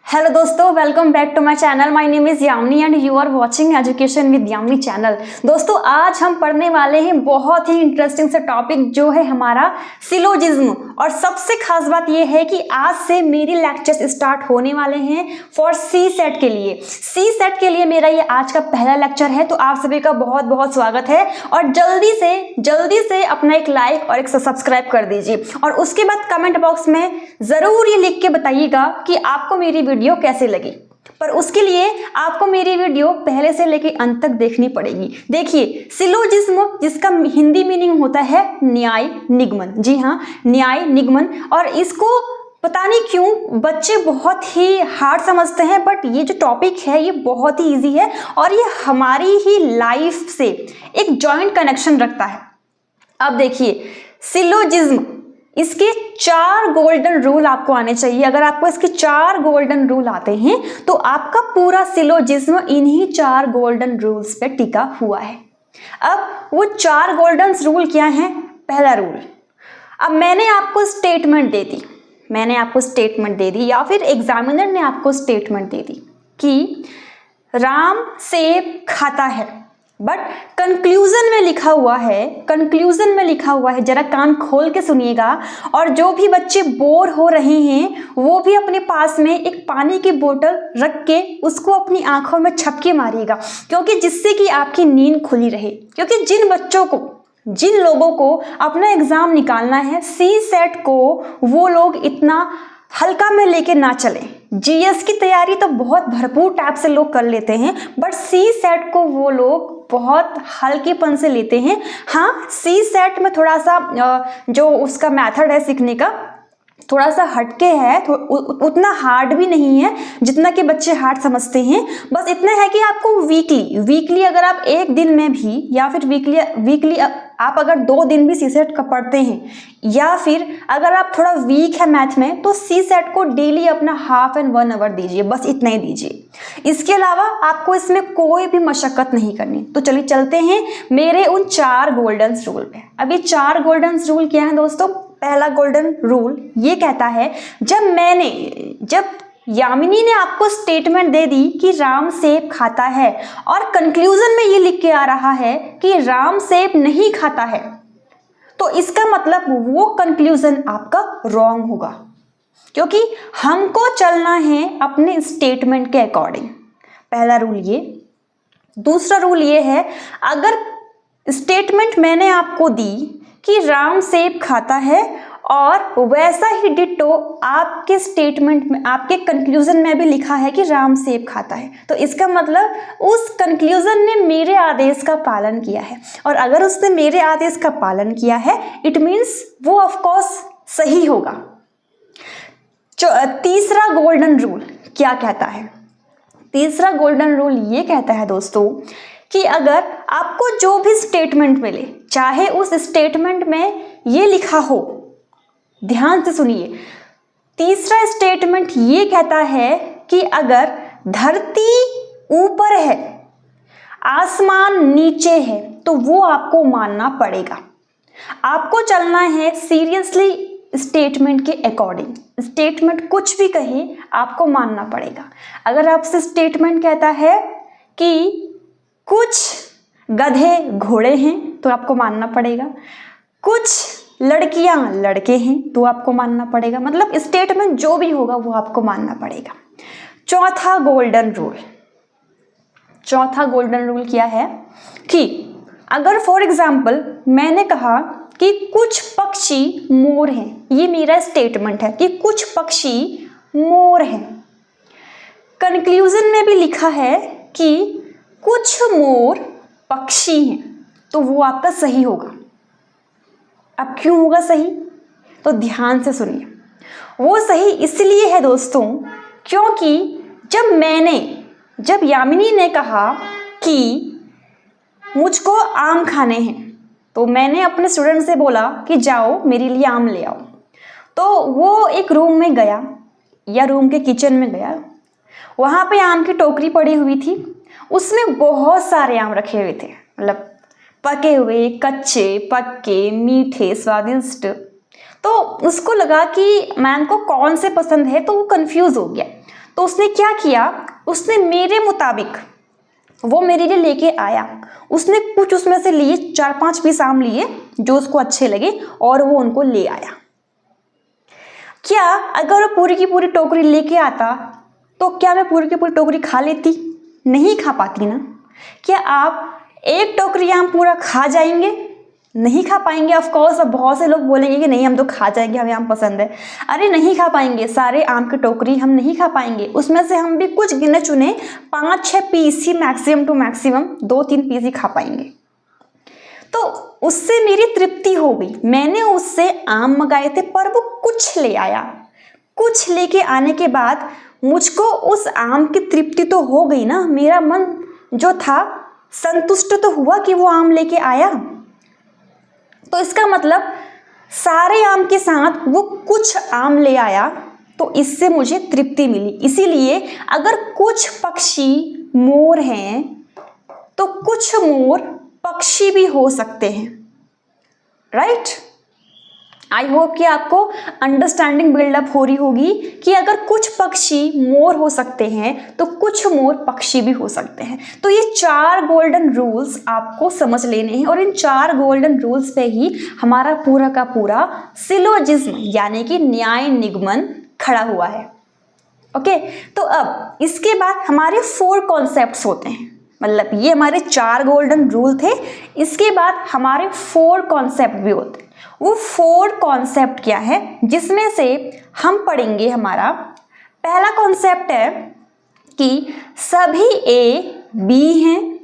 Hello दोस्तों, welcome back to my channel. My name is Yamini and you are watching education with Yamini channel. दोस्तों, आज हम पढ़ने वाले हैं बहुत ही इंटरेस्टिंग सा टॉपिक जो है हमारा सिलोजिज्म। और सबसे खास बात यह है कि आज से मेरे लेक्चर्स स्टार्ट होने वाले हैं फॉर सी सेट के लिए। सी सेट के लिए मेरा ये आज का पहला लेक्चर है, तो आप सभी का बहुत बहुत स्वागत है। और जल्दी से अपना एक लाइक और एक सब्सक्राइब कर दीजिए। और उसके बाद कमेंट बॉक्स में ज़रूर ये लिख के बताइएगा कि आपको मेरी वीडियो कैसे लगी। पर उसके लिए आपको मेरी वीडियो पहले से लेकर अंत तक देखनी पड़ेगी। देखिए, सिलोजिज्म जिसका हिंदी मीनिंग होता है न्याय निगमन। जी हाँ, न्याय निगमन। और इसको पता नहीं क्यों बच्चे बहुत ही हार्ड समझते हैं, बट ये जो टॉपिक है ये बहुत ही इजी है और ये हमारी ही लाइफ से एक जॉइंट कनेक्शन रखता है। अब देखिए, सिलोजिज्म, इसके 4 गोल्डन रूल आपको आने चाहिए। अगर आपको इसके 4 गोल्डन रूल आते हैं तो आपका पूरा सिलोजिज्म इन्हीं 4 गोल्डन रूल्स पे टिका हुआ है। अब वो 4 गोल्डन रूल क्या हैं? पहला रूल, अब मैंने आपको स्टेटमेंट दे दी या फिर एग्जामिनर ने आपको स्टेटमेंट दे दी कि राम सेब खाता है, बट कंक्लूजन में लिखा हुआ है, जरा कान खोल के सुनिएगा। और जो भी बच्चे बोर हो रहे हैं वो भी अपने पास में एक पानी की बोतल रख के उसको अपनी आंखों में छपके मारिएगा, क्योंकि जिससे कि आपकी नींद खुली रहे। क्योंकि जिन लोगों को अपना एग्जाम निकालना है सी सेट को, वो लोग इतना हल्का में लेके ना चले। जीएस की तैयारी तो बहुत भरपूर टाइप से लोग कर लेते हैं, बट सी सेट को वो लोग बहुत हल्केपन से लेते हैं। हाँ, सी सेट में थोड़ा सा जो उसका मेथड है सीखने का थोड़ा सा हटके है, उतना हार्ड भी नहीं है जितना कि बच्चे हार्ड समझते हैं। बस इतना है कि आपको वीकली अगर आप एक दिन में भी या फिर वीकली आप अगर 2 दिन भी सी सेट का पढ़ते हैं, या फिर अगर आप थोड़ा वीक है मैथ में, तो सी सेट को डेली अपना हाफ एंड 1 आवर दीजिए, बस इतना ही दीजिए। इसके अलावा आपको इसमें कोई भी मशक्कत नहीं करनी। तो चलिए चलते हैं मेरे उन 4 गोल्डन रूल पे। अब ये 4 गोल्डन रूल क्या है दोस्तों? पहला गोल्डन रूल ये कहता है, जब यामिनी ने आपको स्टेटमेंट दे दी कि राम सेब खाता है और कंक्लूजन में ये लिख के आ रहा है कि राम सेब नहीं खाता है, तो इसका मतलब वो कंक्लूजन आपका रॉन्ग होगा, क्योंकि हमको चलना है अपने स्टेटमेंट के अकॉर्डिंग। पहला रूल ये। दूसरा रूल ये है, अगर स्टेटमेंट मैंने आपको दी कि राम सेब खाता है और वैसा ही डिट्टो आपके स्टेटमेंट में, आपके कंक्लूजन में भी लिखा है कि राम सेब खाता है, तो इसका मतलब उस कंक्लूजन ने मेरे आदेश का पालन किया है। और अगर उसने मेरे आदेश का पालन किया है, इट मीन्स वो ऑफ कोर्स सही होगा। तीसरा गोल्डन रूल क्या कहता है? तीसरा गोल्डन रूल ये कहता है दोस्तों कि अगर आपको जो भी स्टेटमेंट मिले, चाहे उस स्टेटमेंट में ये लिखा हो, ध्यान से सुनिए, तीसरा स्टेटमेंट ये कहता है कि अगर धरती ऊपर है, आसमान नीचे है, तो वो आपको मानना पड़ेगा। आपको चलना है सीरियसली स्टेटमेंट के अकॉर्डिंग। स्टेटमेंट कुछ भी कहे आपको मानना पड़ेगा। अगर आपसे स्टेटमेंट कहता है कि कुछ गधे घोड़े हैं, तो आपको मानना पड़ेगा। कुछ लड़कियां लड़के हैं, तो आपको मानना पड़ेगा। मतलब स्टेटमेंट जो भी होगा वो आपको मानना पड़ेगा। चौथा गोल्डन रूल क्या है कि अगर फॉर एग्जाम्पल मैंने कहा कि कुछ पक्षी मोर हैं, ये मेरा स्टेटमेंट है कि कुछ पक्षी मोर हैं, कंक्लूजन में भी लिखा है कि कुछ मोर पक्षी हैं, तो वो आपका सही होगा। अब क्यों होगा सही? तो ध्यान से सुनिए। वो सही इसलिए है दोस्तों, क्योंकि जब यामिनी ने कहा कि मुझको आम खाने हैं, तो मैंने अपने स्टूडेंट से बोला कि जाओ मेरे लिए आम ले आओ। तो वो एक रूम में गया या रूम के किचन में गया, वहाँ पे आम की टोकरी पड़ी हुई थी, उसमें बहुत सारे आम रखे हुए थे, मतलब पके हुए, कच्चे, पक्के, मीठे, स्वादिष्ट। तो उसको लगा कि मैम को कौन से पसंद है, तो वो कंफ्यूज हो गया। तो उसने क्या किया, उसने मेरे मुताबिक वो मेरे लिए लेके आया। उसने कुछ उसमें से लिए, 4-5 पीस आम लिए जो उसको अच्छे लगे और वो उनको ले आया। क्या अगर वो पूरी की पूरी टोकरी लेके आता तो क्या मैं पूरी की पूरी टोकरी खा लेती? नहीं खा पाती ना। क्या आप एक टोकरी आम पूरा खा जाएंगे? नहीं खा पाएंगे। ऑफ कोर्स अब बहुत से लोग बोलेंगे कि नहीं हम तो खा जाएंगे, हमें आम पसंद है। अरे नहीं खा पाएंगे, सारे आम की टोकरी हम नहीं खा पाएंगे। उसमें से हम भी कुछ गिने चुने 5-6 पीस ही मैक्सिमम टू मैक्सिमम 2-3 पीस ही खा पाएंगे। तो उससे मेरी तृप्ति हो गई। मैंने उससे आम मंगाए थे पर वो कुछ ले आया। कुछ लेके आने के बाद मुझको उस आम की तृप्ति तो हो गई ना, मेरा मन जो था संतुष्ट तो हुआ कि वो आम लेके आया। तो इसका मतलब सारे आम के साथ वो कुछ आम ले आया, तो इससे मुझे तृप्ति मिली। इसीलिए अगर कुछ पक्षी मोर हैं तो कुछ मोर पक्षी भी हो सकते हैं, राइट। आई होप कि आपको अंडरस्टैंडिंग बिल्डअप हो रही होगी कि अगर कुछ पक्षी मोर हो सकते हैं तो कुछ मोर पक्षी भी हो सकते हैं। तो ये 4 गोल्डन रूल्स आपको समझ लेने हैं और इन 4 गोल्डन रूल्स पे ही हमारा पूरा का पूरा सिलोजिज्म यानी कि न्याय निगमन खड़ा हुआ है। ओके, तो अब इसके बाद हमारे 4 कॉन्सेप्ट्स होते हैं। मतलब ये हमारे 4 गोल्डन रूल थे, इसके बाद हमारे 4 कॉन्सेप्ट भी होते हैं। वो 4 कॉन्सेप्ट क्या है, जिसमें से हम पढ़ेंगे, हमारा पहला कॉन्सेप्ट है कि सभी ए बी हैं।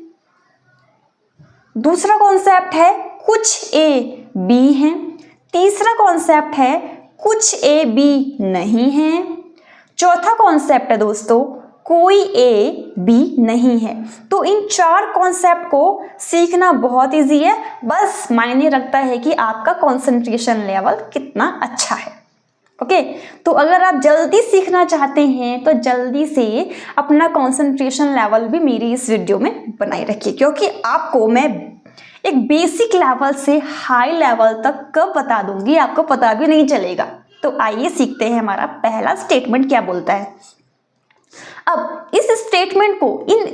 दूसरा कॉन्सेप्ट है कुछ ए बी हैं। तीसरा कॉन्सेप्ट है कुछ ए बी नहीं है। चौथा कॉन्सेप्ट है दोस्तों कोई ए बी नहीं है। तो इन 4 कॉन्सेप्ट को सीखना बहुत इजी है, बस मायने रखता है कि आपका कंसंट्रेशन लेवल कितना अच्छा है। ओके, तो अगर आप जल्दी सीखना चाहते हैं तो जल्दी से अपना कंसंट्रेशन लेवल भी मेरी इस वीडियो में बनाए रखिए, क्योंकि आपको मैं एक बेसिक लेवल से हाई लेवल तक कब बता दूंगी आपको पता भी नहीं चलेगा। तो आइए सीखते हैं हमारा पहला स्टेटमेंट क्या बोलता है। अब इस स्टेटमेंट को, इन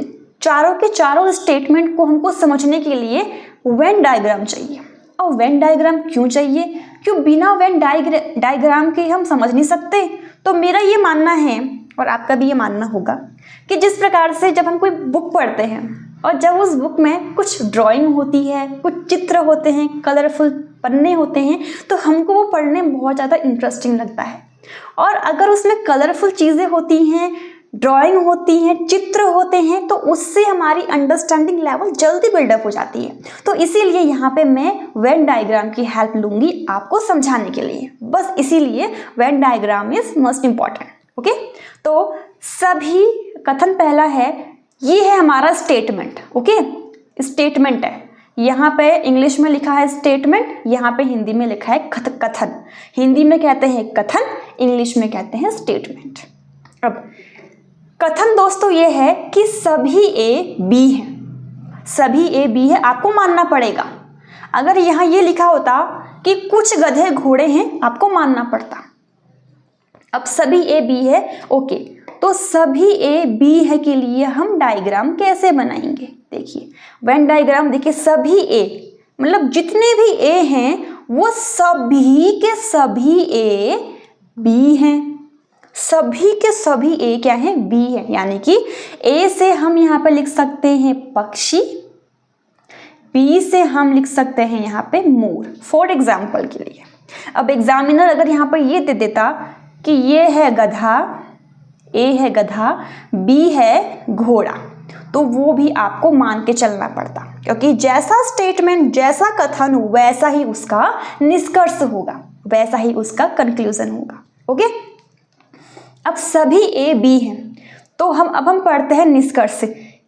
चारों के चारों स्टेटमेंट को हमको समझने के लिए वेन डायग्राम चाहिए। और वेन डायग्राम क्यों चाहिए? क्यों बिना वेन डायग्राम के हम समझ नहीं सकते। तो मेरा ये मानना है और आपका भी ये मानना होगा कि जिस प्रकार से जब हम कोई बुक पढ़ते हैं और जब उस बुक में कुछ ड्राइंग होती है, कुछ चित्र होते हैं, कलरफुल पन्ने होते हैं, तो हमको वो पढ़ने में बहुत ज़्यादा इंटरेस्टिंग लगता है। और अगर उसमें कलरफुल चीज़ें होती हैं, ड्राइंग होती हैं, चित्र होते हैं, तो उससे हमारी अंडरस्टैंडिंग लेवल जल्दी बिल्डअप हो जाती है। तो इसीलिए यहाँ पे मैं वेन डायग्राम की हेल्प लूँगी आपको समझाने के लिए। बस इसीलिए Venn diagram is most important. Okay, तो सभी कथन पहला है, ये है हमारा स्टेटमेंट। ओके, स्टेटमेंट है, यहाँ पे इंग्लिश में लिखा है स्टेटमेंट, यहाँ पे हिंदी में लिखा है कथन। हिंदी में कहते हैं कथन, इंग्लिश में कहते हैं स्टेटमेंट। अब कथन दोस्तों ये है कि सभी ए बी हैं। सभी ए बी है, आपको मानना पड़ेगा। अगर यहाँ ये लिखा होता कि कुछ गधे घोड़े हैं, आपको मानना पड़ता। अब सभी ए बी है, ओके, तो सभी ए बी है के लिए हम डायग्राम कैसे बनाएंगे? देखिए वेन डायग्राम, देखिए सभी ए मतलब जितने भी ए हैं वो सभी के सभी ए बी हैं। सभी के सभी ए क्या है? बी है। यानी कि ए से हम यहाँ पे लिख सकते हैं पक्षी, बी से हम लिख सकते हैं यहाँ पे मोर, फॉर एग्जाम्पल के लिए। अब एग्जामिनर अगर यहाँ पर ये दे देता कि ये है गधा, ए है गधा, बी है घोड़ा, तो वो भी आपको मान के चलना पड़ता, क्योंकि जैसा स्टेटमेंट, जैसा कथन वैसा ही उसका निष्कर्ष होगा, वैसा ही उसका कंक्लूजन होगा। ओके, अब सभी ए बी हैं, तो अब हम पढ़ते हैं निष्कर्ष।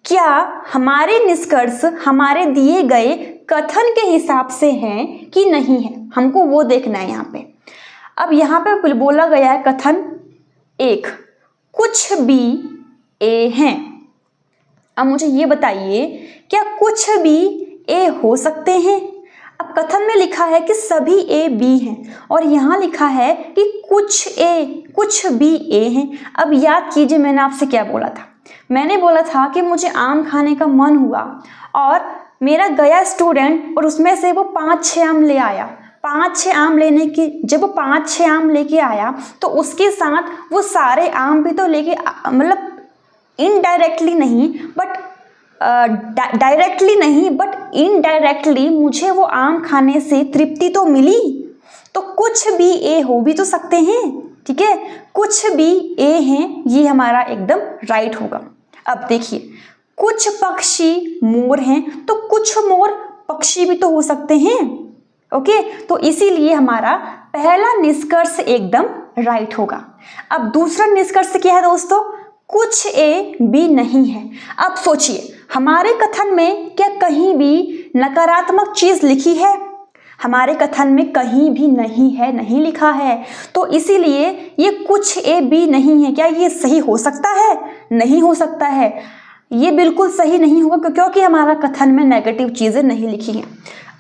क्या हमारे निष्कर्ष हमारे दिए गए कथन के हिसाब से हैं कि नहीं है, हमको वो देखना है यहाँ पे। अब यहाँ पे बोला गया है कथन 1, कुछ भी ए हैं। अब मुझे ये बताइए, क्या कुछ भी ए हो सकते हैं? अब अब कथन में लिखा है कि सभी ए बी हैं और यहाँ लिखा है कि कुछ ए कुछ बी ए हैं। अब याद कीजिए मैंने आपसे क्या बोला था। मैंने बोला था कि मुझे आम खाने का मन हुआ और मेरा गया स्टूडेंट और उसमें से वो 5-6 आम ले आया। 5-6 आम लेने की जब वो 5-6 आम लेके आया तो उसके साथ वो सारे आम भी तो लेके मतलब इनडायरेक्टली नहीं बट डायरेक्टली नहीं बट इनडायरेक्टली मुझे वो आम खाने से तृप्ति तो मिली। तो कुछ भी ए हो भी तो सकते हैं, ठीक है, कुछ भी ए हैं, ये हमारा एकदम राइट होगा। अब देखिए कुछ पक्षी मोर हैं तो कुछ मोर पक्षी भी तो हो सकते हैं। ओके, तो इसीलिए हमारा पहला निष्कर्ष एकदम राइट होगा। अब दूसरा निष्कर्ष क्या है दोस्तों, कुछ ए बी नहीं है। अब सोचिए हमारे कथन में क्या कहीं भी नकारात्मक चीज लिखी है? हमारे कथन में कहीं भी नहीं है, नहीं लिखा है। तो इसीलिए ये कुछ ए बी नहीं है। क्या ये सही हो सकता है? नहीं हो सकता है, ये बिल्कुल सही नहीं होगा क्योंकि हमारा कथन में नेगेटिव चीजें नहीं लिखी हैं।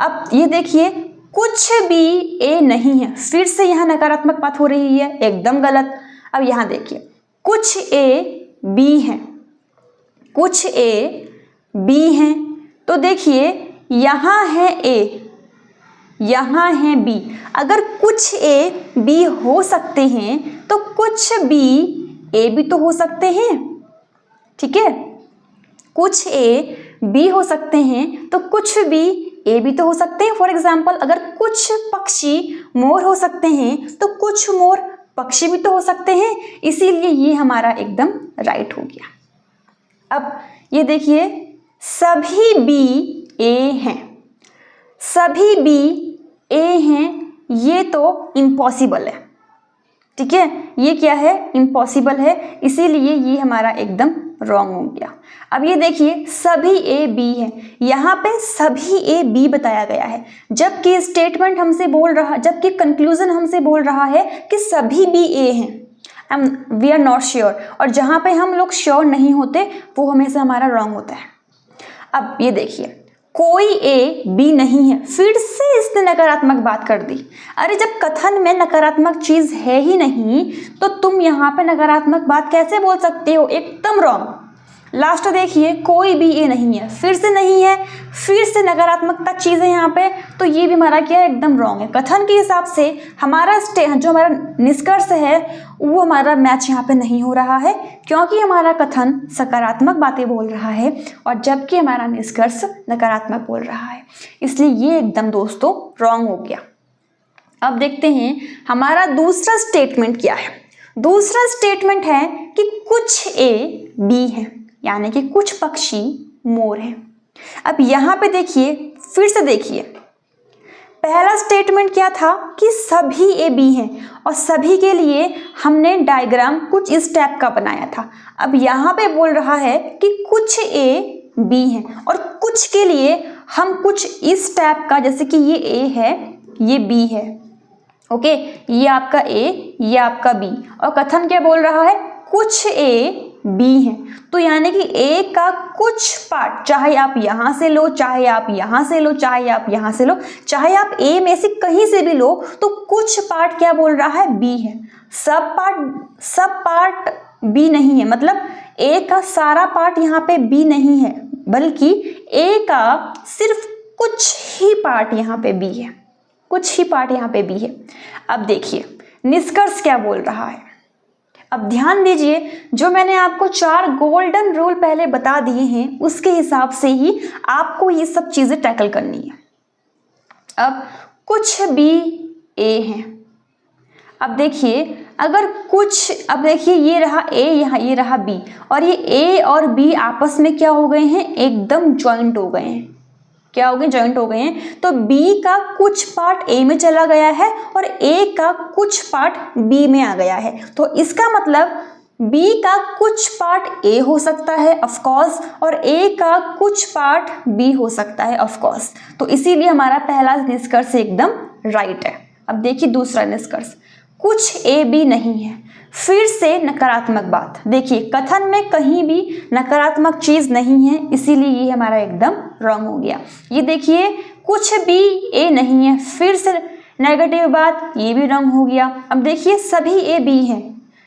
अब ये देखिए कुछ भी ए नहीं है, फिर से यहाँ नकारात्मक बात हो रही है, एकदम गलत। अब यहाँ देखिए कुछ ए बी हैं, कुछ ए बी हैं, तो देखिए यहाँ है ए, यहाँ है बी। अगर कुछ ए बी हो सकते हैं तो कुछ बी ए भी तो हो सकते हैं, ठीक है, कुछ ए बी हो सकते हैं तो कुछ बी ए भी तो हो सकते हैं। फॉर एग्जाम्पल अगर कुछ पक्षी मोर हो सकते हैं तो कुछ मोर पक्षी भी तो हो सकते हैं, इसीलिए ये हमारा एकदम राइट हो गया। अब ये देखिए सभी बी ए हैं, सभी बी ए हैं, ये तो इम्पॉसिबल है, ठीक है, ये क्या है, इम्पॉसिबल है, इसीलिए ये हमारा एकदम रॉन्ग हो गया। अब ये देखिए सभी ए बी है, यहाँ पे सभी ए बी बताया गया है, जबकि स्टेटमेंट हमसे बोल रहा, जबकि कंक्लूजन हमसे बोल रहा है कि सभी बी ए हैं। वी आर नॉट श्योर, और जहाँ पे हम लोग श्योर नहीं होते वो हमेशा हमारा रॉन्ग होता है। अब ये देखिए कोई ए बी नहीं है, फिर से इसने नकारात्मक बात कर दी। अरे जब कथन में नकारात्मक चीज है ही नहीं तो तुम यहाँ पे नकारात्मक बात कैसे बोल सकते हो, एकदम रॉन्ग। लास्ट देखिए कोई भी ए नहीं है, फिर से नहीं है, फिर से नकारात्मकता चीज है यहाँ पे, तो ये भी हमारा क्या है, एकदम रॉन्ग है। कथन के हिसाब से हमारा जो हमारा निष्कर्ष है वो हमारा मैच यहाँ पे नहीं हो रहा है, क्योंकि हमारा कथन सकारात्मक बातें बोल रहा है और जबकि हमारा निष्कर्ष नकारात्मक बोल रहा है, इसलिए ये एकदम दोस्तों रॉन्ग हो गया। अब देखते हैं हमारा दूसरा स्टेटमेंट क्या है। दूसरा स्टेटमेंट है कि कुछ ए बी है, यानी कि कुछ पक्षी मोर हैं। अब यहाँ पे देखिए, फिर से देखिए, पहला स्टेटमेंट क्या था कि सभी ए बी हैं और सभी के लिए हमने डायग्राम कुछ इस टाइप का बनाया था। अब यहाँ पे बोल रहा है कि कुछ ए बी हैं और कुछ के लिए हम कुछ इस टाइप का, जैसे कि ये ए है ये बी है, ओके, ये आपका ए ये आपका बी, और कथन क्या बोल रहा है, कुछ ए बी हैं। तो यानी कि ए का कुछ पार्ट, चाहे आप यहाँ से लो, चाहे आप यहाँ से लो, चाहे आप यहाँ से लो, चाहे आप ए में से कहीं से भी लो, तो कुछ पार्ट क्या बोल रहा है, बी है। सब पार्ट बी नहीं है, मतलब ए का सारा पार्ट यहाँ पे बी नहीं है, बल्कि ए का सिर्फ कुछ ही पार्ट यहाँ पे बी है, कुछ ही पार्ट यहाँ पे बी है। अब देखिए निष्कर्ष क्या बोल रहा है। अब ध्यान दीजिए, जो मैंने आपको 4 गोल्डन रूल पहले बता दिए हैं उसके हिसाब से ही आपको ये सब चीजें टैकल करनी है। अब कुछ बी ए हैं, अब देखिए अगर कुछ, अब देखिए ये रहा ए, यहाँ ये रहा बी, और ये ए और बी आपस में क्या हो गए हैं, एकदम ज्वाइंट हो गए हैं। क्या हो गए, ज्वाइंट हो गए हैं। तो बी का कुछ पार्ट ए में चला गया है और ए का कुछ पार्ट बी में आ गया है, तो इसका मतलब बी का कुछ पार्ट ए हो सकता है ऑफ कोर्स, और ए का कुछ पार्ट बी हो सकता है ऑफ कोर्स। तो इसीलिए हमारा पहला निष्कर्ष एकदम राइट है। अब देखिए दूसरा निष्कर्ष, कुछ ए बी नहीं है, फिर से नकारात्मक बात। देखिए कथन में कहीं भी नकारात्मक चीज नहीं है, इसीलिए ये हमारा एकदम रॉन्ग हो गया। ये देखिए कुछ भी ए नहीं है, फिर से नेगेटिव बात, ये भी रॉन्ग हो गया। अब देखिए सभी ए बी है,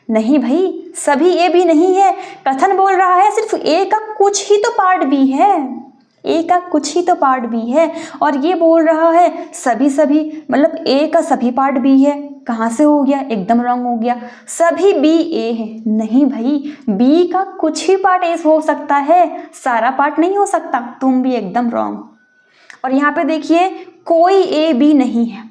नहीं भाई सभी ए बी नहीं है, कथन बोल रहा है सिर्फ ए का कुछ ही तो पार्ट बी है, ए का कुछ ही तो पार्ट बी है, और ये बोल रहा है सभी सभी मतलब ए का सभी पार्ट बी है। कहाँ से हो गया, एकदम रॉन्ग हो गया। सभी बी ए है, नहीं भाई बी का कुछ ही पार्ट ए हो सकता है, सारा पार्ट नहीं हो सकता, तुम भी एकदम रॉन्ग। और यहाँ पे देखिए कोई ए बी नहीं है,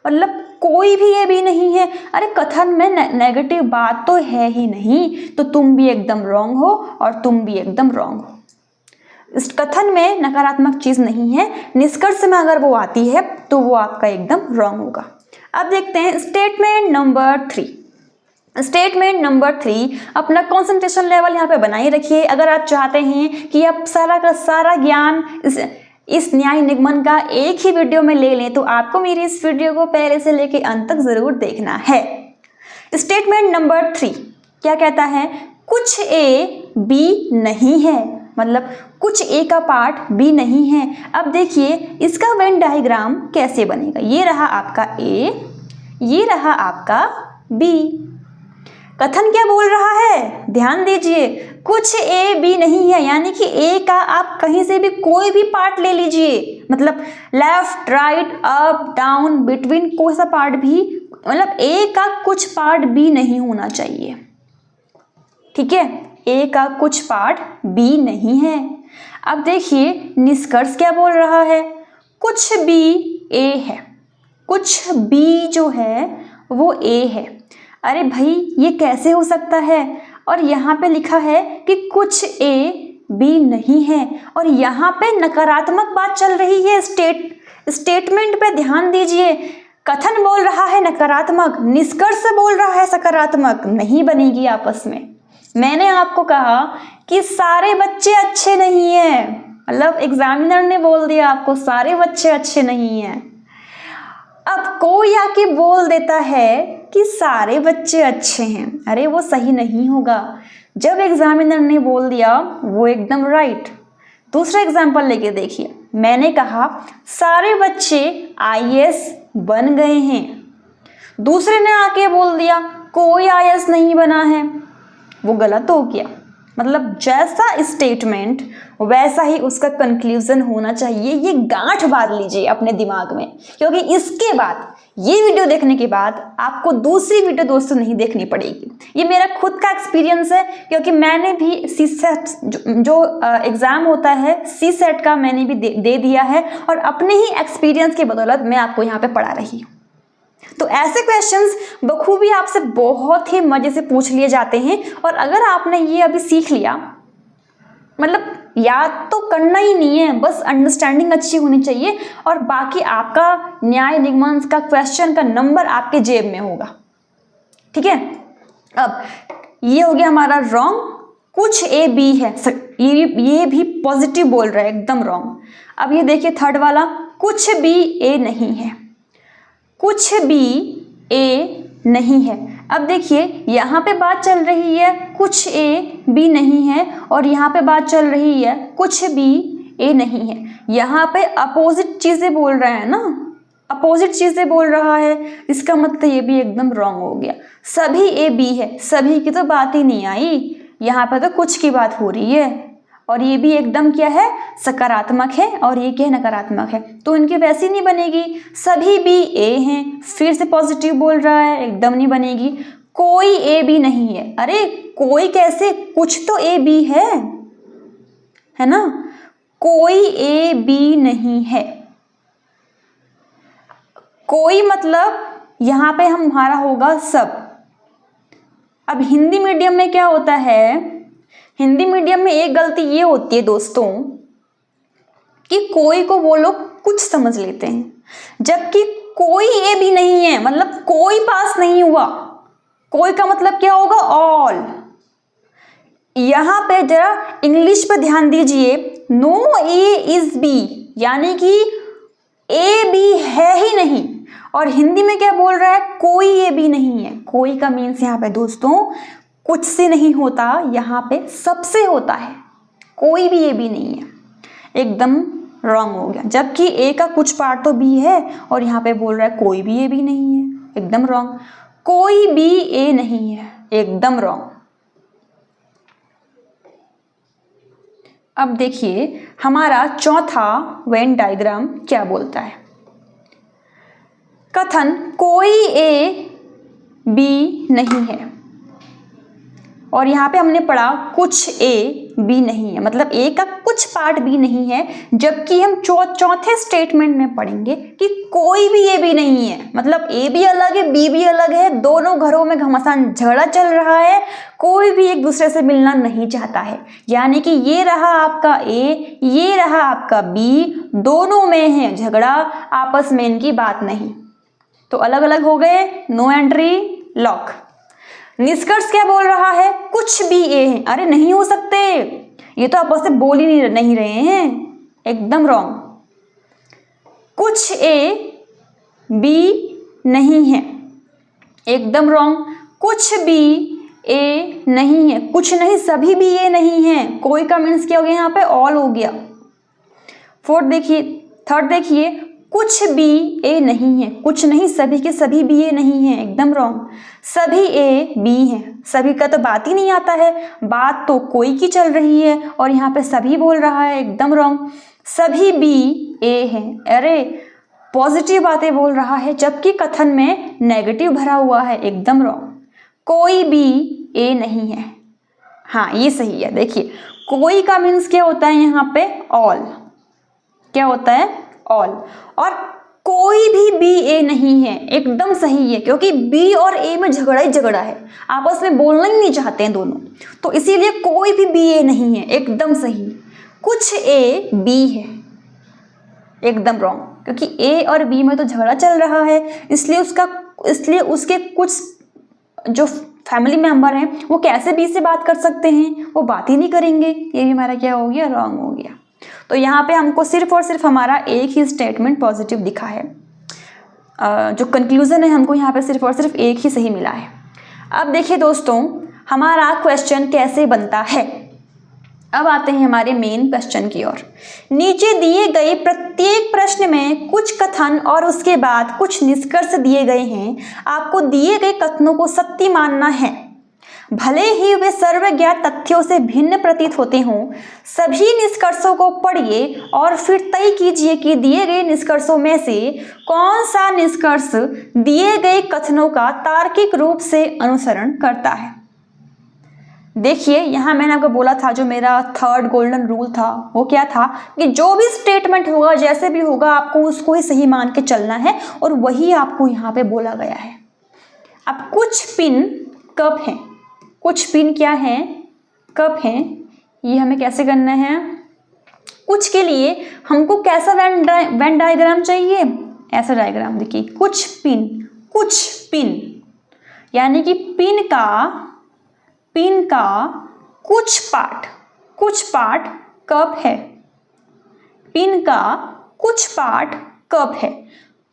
मतलब कोई भी ए बी नहीं है। अरे कथन में नेगेटिव बात तो है ही नहीं, तो तुम भी एकदम रॉन्ग हो और तुम भी एकदम रॉन्ग हो। इस कथन में नकारात्मक चीज नहीं है, निष्कर्ष में अगर वो आती है तो वो आपका एकदम रॉन्ग होगा। अब देखते हैं स्टेटमेंट नंबर 3। स्टेटमेंट नंबर 3, अपना कंसंट्रेशन लेवल यहाँ पे बनाए रखिए। अगर आप चाहते हैं कि आप सारा का सारा ज्ञान इस न्याय निगमन का एक ही वीडियो में ले लें, तो आपको मेरी इस वीडियो को पहले से लेके अंत तक जरूर देखना है। स्टेटमेंट नंबर 3 क्या कहता है, कुछ ए बी नहीं है, मतलब कुछ ए का पार्ट बी नहीं है। अब देखिए इसका वेन डायग्राम कैसे बनेगा, ये रहा आपका ए, ये रहा आपका बी। कथन क्या बोल रहा है, ध्यान दीजिए, कुछ ए बी नहीं है, यानी कि ए का आप कहीं से भी कोई भी पार्ट ले लीजिए, मतलब left right up down between कोई सा पार्ट भी, मतलब ए का कुछ पार्ट बी नहीं होना चाहिए, ठीक है, ए का कुछ पार्ट बी नहीं है। अब देखिए निष्कर्ष क्या बोल रहा है, कुछ बी ए है, कुछ बी जो है वो ए है। अरे भाई ये कैसे हो सकता है, और यहाँ पे लिखा है कि कुछ ए बी नहीं है, और यहाँ पे नकारात्मक बात चल रही है। स्टेटमेंट पे ध्यान दीजिए, कथन बोल रहा है नकारात्मक, निष्कर्ष बोल रहा है सकारात्मक, नहीं बनेगी आपस में। मैंने आपको कहा कि सारे बच्चे अच्छे नहीं हैं, मतलब एग्जामिनर ने बोल दिया आपको सारे बच्चे अच्छे नहीं हैं। अब कोई आके बोल देता है कि सारे बच्चे अच्छे हैं, अरे वो सही नहीं होगा। जब एग्जामिनर ने बोल दिया वो एकदम राइट। दूसरा एग्जाम्पल लेके देखिए, मैंने कहा सारे बच्चे आईएएस बन गए हैं, दूसरे ने आके बोल दिया कोई आईएएस नहीं बना है, वो गलत हो गया। मतलब जैसा स्टेटमेंट वैसा ही उसका कंक्लूजन होना चाहिए, ये गांठ बांध लीजिए अपने दिमाग में, क्योंकि इसके बाद ये वीडियो देखने के बाद आपको दूसरी वीडियो दोस्तों नहीं देखनी पड़ेगी। ये मेरा खुद का एक्सपीरियंस है, क्योंकि मैंने भी सी सेट जो एग्ज़ाम होता है सी सेट का मैंने भी दे दिया है, और अपने ही एक्सपीरियंस की बदौलत मैं आपको यहाँ पे पढ़ा रही हूँ। तो ऐसे क्वेश्चंस बखूबी आपसे बहुत ही मजे से पूछ लिए जाते हैं, और अगर आपने ये अभी सीख लिया, मतलब याद तो करना ही नहीं है, बस अंडरस्टैंडिंग अच्छी होनी चाहिए, और बाकी आपका न्याय निगमन का क्वेश्चन का नंबर आपके जेब में होगा, ठीक है। अब ये हो गया हमारा रॉन्ग, कुछ ए बी है, ये भी पॉजिटिव बोल रहा है, एकदम रॉन्ग। अब ये देखिए थर्ड वाला, कुछ बी ए नहीं है, कुछ भी ए नहीं है। अब देखिए यहाँ पे बात चल रही है कुछ ए बी नहीं है, और यहाँ पे बात चल रही है कुछ बी ए नहीं है। यहाँ पे अपोजिट चीज़ें बोल रहे हैं ना, अपोजिट चीज़ें बोल रहा है, इसका मतलब ये भी एकदम रॉन्ग हो गया। सभी ए बी है, सभी की तो बात ही नहीं आई, यहाँ पे तो कुछ की बात हो रही है, और ये भी एकदम क्या है सकारात्मक है, और ये क्या है नकारात्मक है, तो इनकी वैसी नहीं बनेगी। सभी भी ए हैं, फिर से पॉजिटिव बोल रहा है, एकदम नहीं बनेगी। कोई ए बी नहीं है, अरे कोई कैसे, कुछ तो ए बी है ना, कोई ए बी नहीं है। कोई मतलब यहाँ पे हमारा होगा सब। अब हिंदी मीडियम में क्या होता है, हिंदी मीडियम में एक गलती ये होती है दोस्तों कि कोई को वो लोग कुछ समझ लेते हैं, जबकि कोई ए भी नहीं है, मतलब कोई पास नहीं हुआ। कोई का मतलब क्या होगा, ऑल। यहाँ पे जरा इंग्लिश पे ध्यान दीजिए, नो ए इज बी, यानी कि ए बी है ही नहीं, और हिंदी में क्या बोल रहा है, कोई ए बी नहीं है। कोई का मीन्स यहाँ पे दोस्तों कुछ से नहीं होता, यहाँ पे सबसे होता है, कोई भी ये भी नहीं है, एकदम रॉन्ग हो गया। जबकि ए का कुछ पार्ट तो बी है और यहाँ पे बोल रहा है कोई भी ए बी नहीं है, एकदम रॉन्ग। कोई भी ए नहीं है, एकदम रॉन्ग। अब देखिए हमारा चौथा वेन डायग्राम क्या बोलता है। कथन कोई ए बी नहीं है, और यहाँ पे हमने पढ़ा कुछ ए बी नहीं है, मतलब ए का कुछ पार्ट बी नहीं है। जबकि हम चौथे स्टेटमेंट में पढ़ेंगे कि कोई भी ए बी नहीं है, मतलब ए भी अलग है बी भी अलग है, दोनों घरों में घमासान झगड़ा चल रहा है, कोई भी एक दूसरे से मिलना नहीं चाहता है। यानी कि ये रहा आपका ए, ये रहा आपका बी, दोनों में है झगड़ा, आपस में इनकी बात नहीं, तो अलग अलग हो गए, नो एंट्री, लॉक। निष्कर्ष क्या बोल रहा है, कुछ भी ए है। अरे नहीं हो सकते, ये तो आपस में बोल ही नहीं रहे हैं, एकदम रॉन्ग। कुछ ए बी नहीं है, एकदम रॉन्ग। कुछ भी ए नहीं है, कुछ नहीं, सभी भी ए नहीं है। कोई का मीन्स क्या हो गया, यहाँ पे ऑल हो गया। थर्ड देखिए, कुछ भी ए नहीं है, कुछ नहीं, सभी के सभी भी ए नहीं है, एकदम रॉन्ग। सभी ए बी हैं, सभी का तो बात ही नहीं आता है, बात तो कोई की चल रही है और यहाँ पे सभी बोल रहा है, एकदम रॉन्ग। सभी बी ए हैं, अरे पॉजिटिव बातें बोल रहा है, जबकि कथन में नेगेटिव भरा हुआ है, एकदम रॉन्ग। कोई भी ए नहीं है, हाँ ये सही है। देखिए कोई का मीन्स क्या होता है, यहाँ पे ऑल, क्या होता है, ऑल। और कोई भी बी ए नहीं है, एकदम सही है, क्योंकि बी और ए में झगड़ा ही झगड़ा है, आपस में बोलना ही नहीं चाहते हैं दोनों, तो इसीलिए कोई भी बी ए नहीं है, एकदम सही। कुछ ए बी है, एकदम रॉन्ग, क्योंकि ए और बी में तो झगड़ा चल रहा है, इसलिए उसके कुछ जो फैमिली मेंबर हैं वो कैसे बी से बात कर सकते हैं, वो बात ही नहीं करेंगे। ये भी हमारा क्या हो गया, रॉन्ग हो गया। तो यहाँ पे हमको सिर्फ और सिर्फ हमारा एक ही स्टेटमेंट पॉजिटिव दिखा है, जो कंक्लूजन है हमको यहाँ पे सिर्फ और सिर्फ एक ही सही मिला है। अब देखिए दोस्तों हमारा क्वेश्चन कैसे बनता है। अब आते हैं हमारे मेन क्वेश्चन की ओर। नीचे दिए गए प्रत्येक प्रश्न में कुछ कथन और उसके बाद कुछ निष्कर्ष दिए गए हैं। आपको दिए गए कथनों को सत्य मानना है, भले ही वे सर्वज्ञात तथ्यों से भिन्न प्रतीत होते हों। सभी निष्कर्षों को पढ़िए और फिर तय कीजिए कि दिए गए निष्कर्षों में से कौन सा निष्कर्ष दिए गए कथनों का तार्किक रूप से अनुसरण करता है। देखिए यहाँ मैंने आपको बोला था, जो मेरा थर्ड गोल्डन रूल था वो क्या था कि जो भी स्टेटमेंट होगा, जैसे भी होगा, आपको उसको ही सही मान के चलना है, और वही आपको यहाँ पे बोला गया है। अब कुछ पिन कप हैं, कुछ पिन क्या है, कप हैं, ये हमें कैसे करना है। कुछ के लिए हमको कैसा वेन डायग्राम चाहिए, ऐसा डायग्राम। देखिए कुछ पिन यानी कि पिन का कुछ पार्ट कप है, पिन का कुछ पार्ट कप है।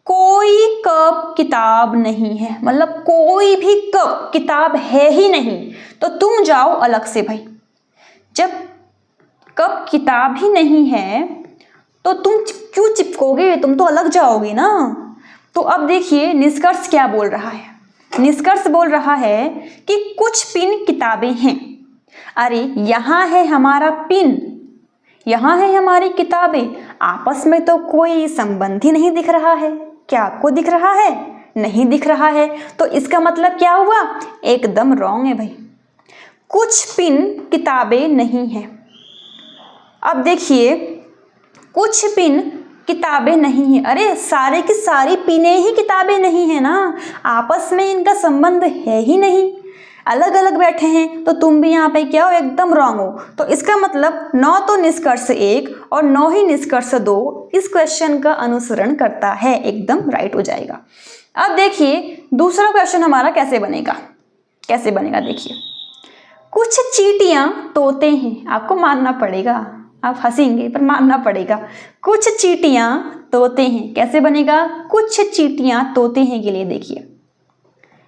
कोई कप किताब नहीं है, मतलब कोई भी कप किताब है ही नहीं, तो तुम जाओ अलग से भाई। जब कप किताब ही नहीं है तो तुम क्यों चिपकोगे, तुम तो अलग जाओगे ना। तो अब देखिए निष्कर्ष क्या बोल रहा है। निष्कर्ष बोल रहा है कि कुछ पिन किताबें हैं। अरे यहाँ है हमारा पिन, यहाँ है हमारी किताबें, आपस में तो कोई संबंध ही नहीं दिख रहा है। क्या आपको दिख रहा है, नहीं दिख रहा है, तो इसका मतलब क्या हुआ, एकदम रॉन्ग है भाई। कुछ पिन किताबें नहीं है। अब देखिए कुछ पिन किताबें नहीं है, अरे सारे की सारी पिने ही किताबें नहीं है ना, आपस में इनका संबंध है ही नहीं, अलग अलग बैठे हैं, तो तुम भी यहाँ पे क्या हो, एकदम रॉन्ग हो। तो इसका मतलब 9 तो निष्कर्ष 1 और 9 ही निष्कर्ष 2 इस क्वेश्चन का अनुसरण करता है, एकदम राइट हो जाएगा। अब देखिए दूसरा क्वेश्चन हमारा कैसे बनेगा, देखिए। कुछ चींटियां तोते हैं, आपको मानना पड़ेगा, आप हंसेंगे पर मानना पड़ेगा। कुछ चींटियां तोते हैं, कैसे बनेगा, कुछ चींटियां तोते हैं के लिए देखिए,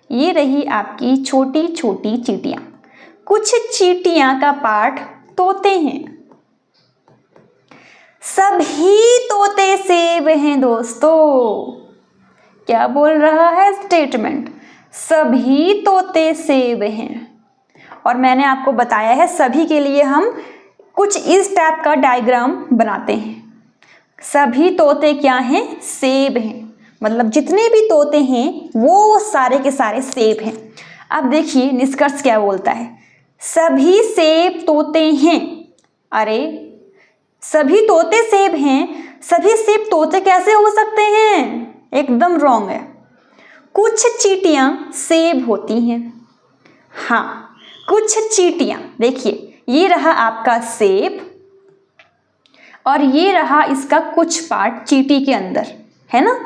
ये रही आपकी छोटी छोटी चींटियां। कुछ चींटियां का पार्ट तोते हैं। सभी तोते सेब हैं दोस्तों। क्या बोल रहा है स्टेटमेंट? सभी तोते सेब हैं। और मैंने आपको बताया है सभी के लिए हम कुछ इस टाइप का डायग्राम बनाते हैं। सभी तोते क्या हैं? सेब हैं। मतलब जितने भी तोते हैं वो सारे के सारे सेब हैं। अब देखिए निष्कर्ष क्या बोलता है, सभी सेब तोते हैं। अरे सभी तोते सेब हैं, सभी सेब तोते कैसे हो सकते हैं? एकदम रॉन्ग है। कुछ चींटियां सेब होती हैं। हाँ, कुछ चींटियां, देखिए ये रहा आपका सेब और ये रहा इसका कुछ पार्ट चींटी के अंदर, है ना।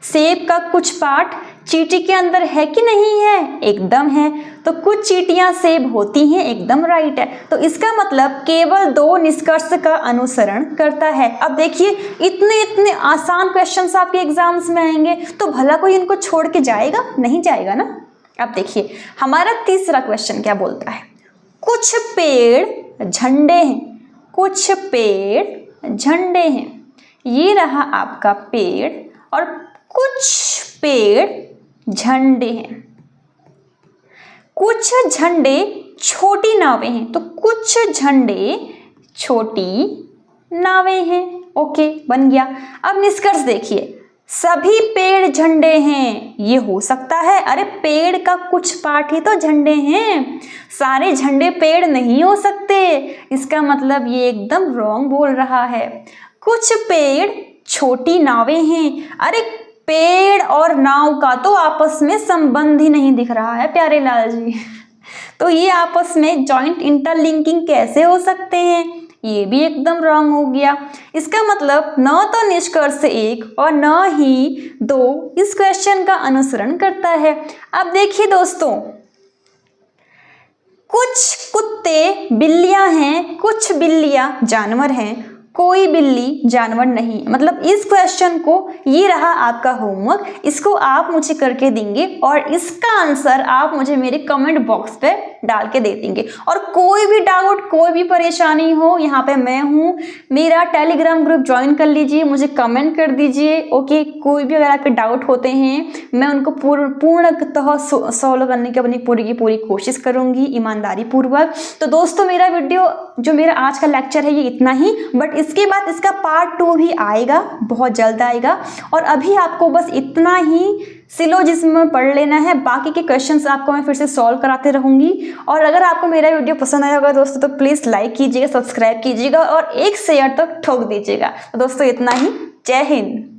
सेब का कुछ पार्ट चींटी के अंदर है कि नहीं है? एकदम है। तो कुछ चींटियां सेब होती हैं, एकदम राइट है। तो इसका मतलब केवल दो निष्कर्ष का अनुसरण करता है। अब देखिए इतने इतने आसान क्वेश्चंस आपके एग्जाम्स में आएंगे तो भला कोई इनको छोड़ के जाएगा? नहीं जाएगा ना। अब देखिए हमारा तीसरा क्वेश्चन क्या बोलता है, कुछ पेड़ झंडे हैं। कुछ पेड़ झंडे हैं। ये रहा आपका पेड़ और कुछ पेड़ झंडे हैं। कुछ झंडे छोटी नावें हैं, तो कुछ झंडे छोटी नावें हैं। ओके, बन गया। अब निष्कर्ष देखिए, सभी पेड़ झंडे हैं, ये हो सकता है? अरे पेड़ का कुछ पार्ट ही तो झंडे हैं, सारे झंडे पेड़ नहीं हो सकते। इसका मतलब ये एकदम रॉन्ग बोल रहा है। कुछ पेड़ छोटी नावें हैं। अरे पेड़ और नाव का तो आपस में संबंध ही नहीं दिख रहा है प्यारे लाल जी। तो ये आपस में जॉइंट इंटरलिंकिंग कैसे हो सकते हैं? ये भी एकदम रॉन्ग हो गया। इसका मतलब न तो निष्कर्ष 1 और न ही 2 इस क्वेश्चन का अनुसरण करता है। अब देखिए दोस्तों, कुछ कुत्ते बिल्लियां हैं, कुछ बिल्लियां जानवर हैं, कोई बिल्ली जानवर नहीं। मतलब इस क्वेश्चन को, ये रहा आपका होमवर्क, इसको आप मुझे करके देंगे और इसका आंसर आप मुझे मेरे कमेंट बॉक्स पे डाल के दे देंगे। और कोई भी डाउट, कोई भी परेशानी हो, यहाँ पे मैं हूँ, मेरा टेलीग्राम ग्रुप ज्वाइन कर लीजिए, मुझे कमेंट कर दीजिए। ओके, कोई भी अगर आपके डाउट होते हैं मैं उनको पूर्णतः सॉल्व करने की अपनी पूरी की पूरी कोशिश करूँगी ईमानदारी पूर्वक। तो दोस्तों मेरा वीडियो, जो मेरा आज का लेक्चर है ये इतना ही, बट इसके बाद इसका पार्ट 2 भी आएगा, बहुत जल्द आएगा। और अभी आपको बस इतना ही सिलोजिज्म में पढ़ लेना है, बाकी के क्वेश्चंस आपको मैं फिर से सॉल्व कराते रहूँगी। और अगर आपको मेरा वीडियो पसंद आया होगा दोस्तों तो प्लीज़ लाइक कीजिएगा, सब्सक्राइब कीजिएगा और एक शेयर तो ठोक दीजिएगा। तो दोस्तों इतना ही, जय हिंद।